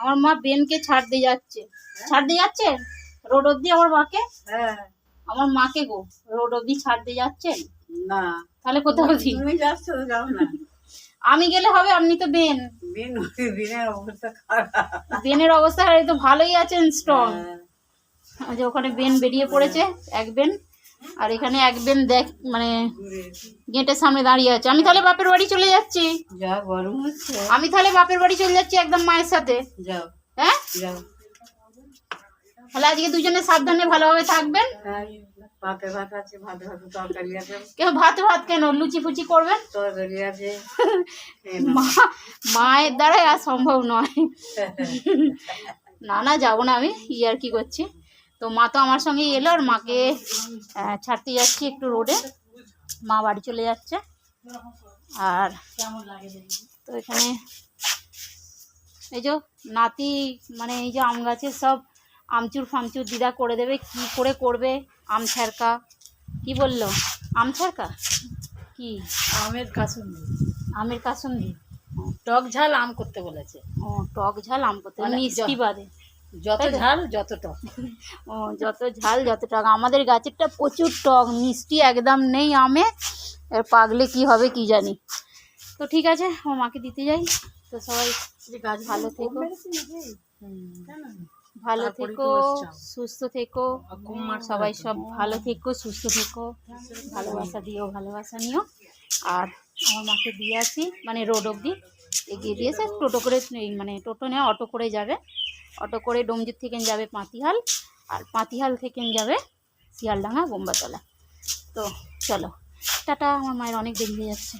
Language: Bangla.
আমার মা বেনকে ছাড় দিয়ে যাচ্ছে। ছাড় দিয়ে যাচ্ছে রোড অব্দি আমার মাকে? হ্যাঁ। আমার মাকে গো রোড অব্দি ছাড় দিয়ে যাচ্ছেন? না। তাহলে কোথাও তুমি যাচ্ছ তো যাও না। আমি গেলে হবে, আপনি তো বেন। বেনের অবস্থা খারাপ। বেনের অবস্থা তো ভালোই আছেন, স্ট্রং। ওই যে ওখানে বেন বেরিয়ে পড়েছে, এক বেন। আর এখানে এক বেন দেখ মানে গেটের সামনে দাঁড়িয়ে আছে। আমি তাহলে বাপের বাড়ি চলে যাচ্ছি। যা গরম হচ্ছে। আমি তাহলে বাপের বাড়ি চলে যাচ্ছি একদম মায়ের সাথে। যাও। হ্যাঁ যাও। তাহলে আজকে দুজনে সাবধানে ভালোভাবে থাকবেন। ভাতে ভাত আছে, ভাতে ভাতে তরকারি আছে। কেউ ভাত ভাত কেন, লুচি ফুচি করবেন। তরকারি আছে। মায়ের দ্বারাই আর সম্ভব নয়। না না যাবো না, আমি আর কি করছি। তো মা তো আমার সঙ্গেই এলো, আর মাকে ছাড়তে যাচ্ছি একটু রোডে। মা বাড়ি চলে যাচ্ছে। আর কেমন লাগে তো এখানে এই যে নাতি মানে এই যে আম গাছের সব আমচুর ফামচুর দিদা করে দেবে। কি করে করবে? আম ছ্যারকা কি বললো? আম ছ্যারকা কি? আমের কাসুন্দি। আমের কাসুন্দি, টক ঝাল আম করতে বলেছে। ও টক ঝাল আম করতে, মিষ্টি বাদে যত ঝাল যত টক। ও যত ঝাল যত টক। আমাদের গাছেরটা প্রচুর টক, মিষ্টি একদম নেই আমে। এর পাগলে কি হবে কি জানি। তো ঠিক আছে, ও মাকে দিতে যাই। তো সবাই ভালো থেকো, ভালো থেকো, সুস্থ থেকো সবাই, সব ভালো থেকো, সুস্থ থেকো, ভালোবাসা দিও, ভালোবাসা নিও। আর আমার মাকে দিয়ে আসি, মানে রোড অবধি এগিয়ে দিয়েছে। টোটো করে মানে টোটো নেওয়া, অটো করে যাবে। অটো করে ডোমজুর থেকে যাবে পাতিহাল, আর পাতিহাল থেকে যাবে শিয়ালডাঙ্গা বোম্বাতলা। তো চলো টাটা, আমার মায়ের অনেক দেরি হয়ে যাচ্ছে।